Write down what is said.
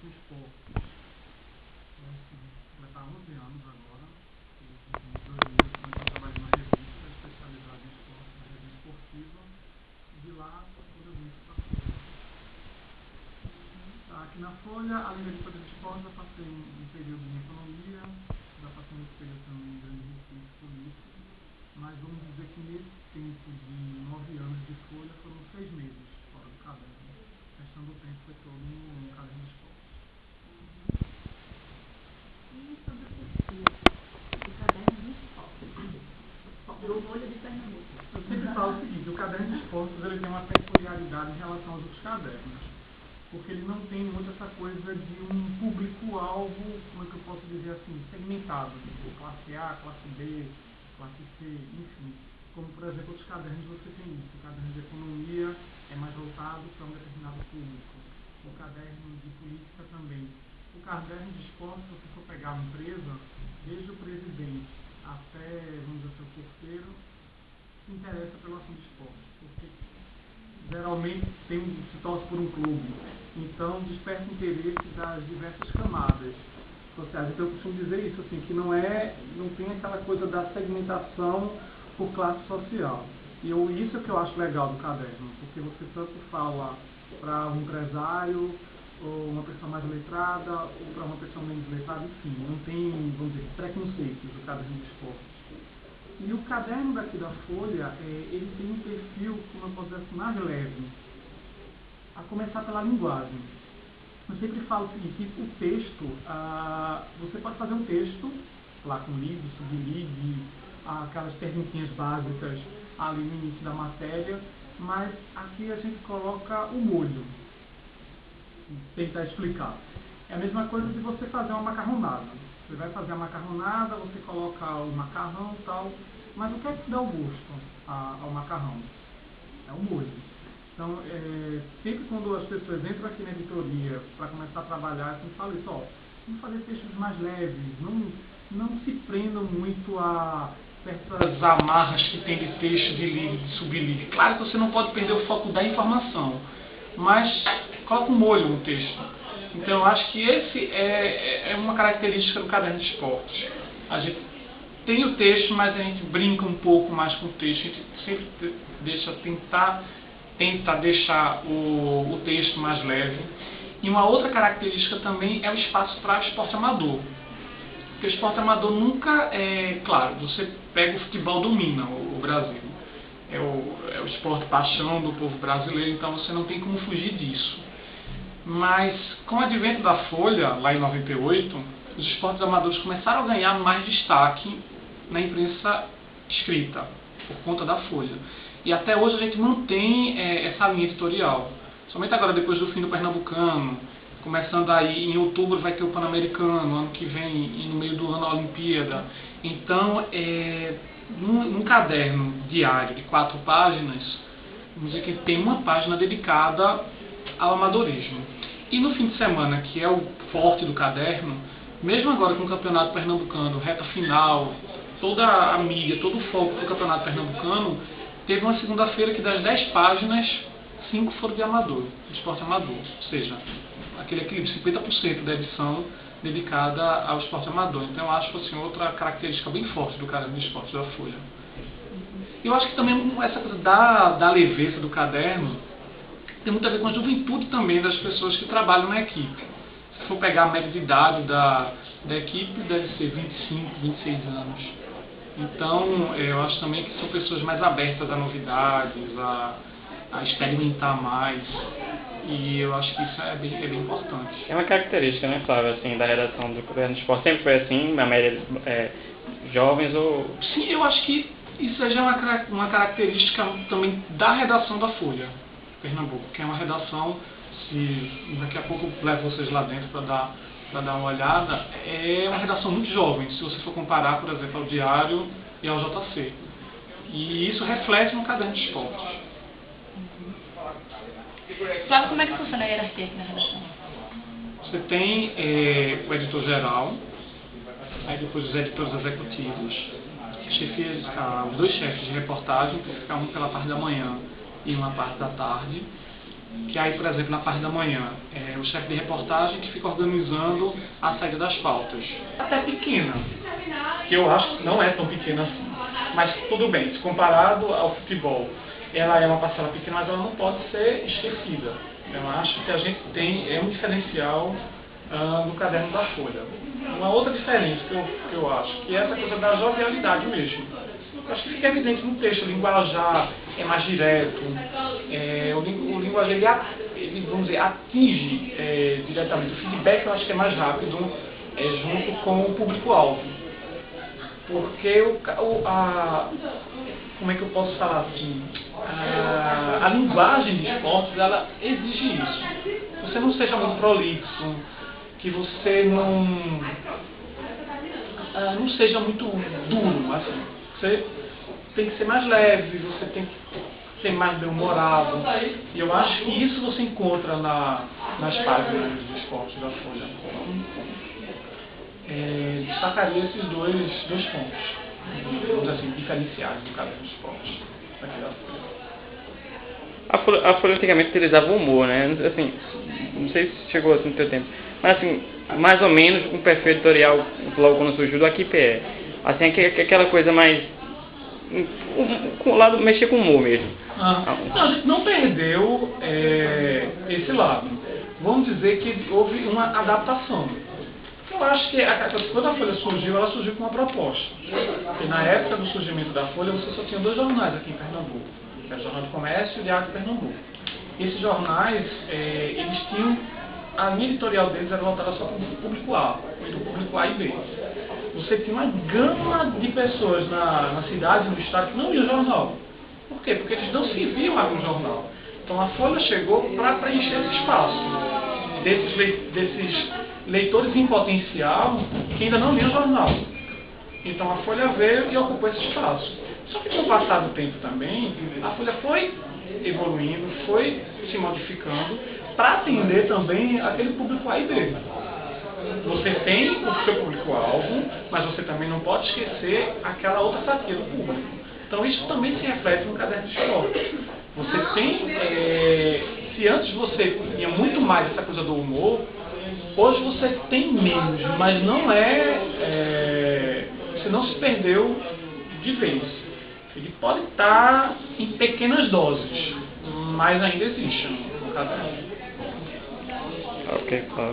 com esportes. Vai estar 11 anos agora. Eu trabalhei numa revista especializada em esportes, uma revista esportiva. De lá, todas as vezes para Folha. Aqui na Folha, além da revista de esportes, já passei um período em economia, já passei um período também em ciência política. Mas vamos dizer que nesse tempo de 9 anos de Folha foram 6 meses fora do caderno. O restante do tempo foi todo no caderno de esportes. E sobre o perfil do caderno de esportes? Do Folha de Pernambuco. Eu sempre falo o seguinte, o caderno de esportes ele tem uma peculiaridade em relação aos outros cadernos. Porque ele não tem muito essa coisa de um público-alvo, como é que eu posso dizer assim, segmentado. Tipo, classe A, classe B, classe C, enfim. Como, por exemplo, outros cadernos você tem isso. O caderno de economia é mais voltado para um determinado público. O caderno de política também. O caderno de esporte, se você for pegar uma empresa, desde o presidente até, vamos dizer, o porteiro, se interessa pelo assunto de esporte. Porque geralmente se torce por um clube. Então, desperta interesse das diversas camadas sociais. Então, eu costumo dizer isso, assim, que não tem aquela coisa da segmentação por classe social. E isso é que eu acho legal do caderno, porque você tanto fala para um empresário, ou uma pessoa mais letrada, ou para uma pessoa menos letrada, enfim, não tem, vamos dizer, preconceitos do caderno de esportes. E o caderno daqui da Folha, ele tem um perfil, como eu posso dizer assim, mais leve. A começar pela linguagem. Eu sempre falo o seguinte, o texto, você pode fazer um texto, lá com lead, sub-lead, aquelas perguntinhas básicas ali no início da matéria, mas aqui a gente coloca o molho. Tentar explicar. É a mesma coisa de você fazer uma macarronada. Você vai fazer a macarronada, você coloca o macarrão e tal, mas o que é que dá o gosto ao macarrão? É o molho. Então, sempre quando as pessoas entram aqui na editoria para começar a trabalhar, eu sempre falo isso, vamos fazer textos mais leves, não se prendam muito a certas amarras que tem de texto, de lead, de sub-lead. Claro que você não pode perder o foco da informação, mas coloca um molho no texto. Então, eu acho que esse é uma característica do caderno de esportes. A gente tem o texto, mas a gente brinca um pouco mais com o texto. A gente sempre tenta deixar o texto mais leve. E uma outra característica também é o espaço para esporte amador. Porque o esporte amador nunca claro, você pega o futebol, domina o Brasil. É o esporte paixão do povo brasileiro, então você não tem como fugir disso. Mas com o advento da Folha, lá em 98, os esportes amadores começaram a ganhar mais destaque na imprensa escrita, por conta da Folha. E até hoje a gente mantém essa linha editorial. Somente agora, depois do fim do Pernambucano, começando aí em outubro vai ter o Pan-Americano, ano que vem, e no meio do ano a Olimpíada. Então, num caderno diário de 4 páginas, vamos dizer que tem uma página dedicada ao amadorismo. E no fim de semana, que é o forte do caderno, mesmo agora com o Campeonato Pernambucano, reta final, toda a mídia, todo o foco do Campeonato Pernambucano, teve uma segunda-feira que das 10 páginas, 5 foram de amador, de esporte amador. Ou seja, aquele equilíbrio, 50% da edição dedicada ao esporte amador. Então eu acho assim, outra característica bem forte do caderno de esportes da Folha. Eu acho que também essa coisa da leveza do caderno tem muito a ver com a juventude também das pessoas que trabalham na equipe. Se for pegar a média de idade da equipe, deve ser 25, 26 anos. Então, eu acho também que são pessoas mais abertas a novidades, a experimentar mais. E eu acho que isso é bem importante. É uma característica, né, Flávio, assim, da redação do Caderno de Esporte? Sempre foi assim, na maioria jovens ou... Sim, eu acho que isso já é uma característica também da redação da Folha Pernambuco, que é uma redação, daqui a pouco eu levo vocês lá dentro para dar uma olhada, é uma redação muito jovem, se você for comparar, por exemplo, ao Diário e ao JC. E isso reflete no caderno de esportes. Flávio, como é que funciona a hierarquia aqui na redação? Você tem o editor-geral, aí depois os editores executivos, os 2 chefes de reportagem, que ficam um pela parte da manhã e uma parte da tarde. que aí, por exemplo, na parte da manhã, o chefe de reportagem que fica organizando a saída das pautas. Até pequena, que eu acho que não é tão pequena assim. Mas tudo bem, se comparado ao futebol, ela é uma parcela pequena, mas ela não pode ser esquecida. Eu acho que a gente tem um diferencial no caderno da Folha. Uma outra diferença que eu acho, que é essa coisa da jovialidade mesmo. Eu acho que fica evidente no texto, o linguajar é mais direto, o linguajar ele, vamos dizer, atinge diretamente. O feedback eu acho que é mais rápido junto com o público-alvo. Porque como é que eu posso falar assim? A linguagem de esportes, ela exige isso. Que você não seja muito prolixo, que você não seja muito duro, assim. Você tem que ser mais leve, você tem que ser mais bem-humorado. E eu acho que isso você encontra nas páginas de esportes da Folha. Destacaria esses dois pontos, vamos assim, diferenciais do caderno de esportes aqui da Folha. A Folha antigamente utilizava o humor, né? Assim, não sei se chegou assim no teu tempo, mas assim, mais ou menos um perfil editorial logo quando surgiu do AQPE. Assim, aquela coisa mais com o lado, mexer com o humor mesmo. Não, a gente não perdeu esse lado. Vamos dizer que houve uma adaptação. Eu acho que quando a Folha surgiu, ela surgiu com uma proposta. Porque na época do surgimento da Folha, você só tinha 2 jornais aqui em Pernambuco. Que era o Jornal do Comércio e o Diário de Pernambuco. Esses jornais, eles tinham, a linha editorial deles era voltada só para o público A, do público A e B. Você tinha uma gama de pessoas na cidade e no estado que não liam jornal. Por quê? Porque eles não se viam lá no jornal. Então a Folha chegou para preencher esse espaço desses leitores em potencial que ainda não liam jornal. Então a Folha veio e ocupou esse espaço. Só que com o passar do tempo também, a Folha foi evoluindo, foi se modificando para atender também aquele público A e B. Você tem o seu público-alvo, mas você também não pode esquecer aquela outra fatia do público. Então isso também se reflete no caderno de esporte. Você tem, se antes você tinha muito mais essa coisa do humor, hoje você tem menos, mas não você não se perdeu de vez. Ele pode estar em pequenas doses, mas ainda existe no caderno. Ok, claro.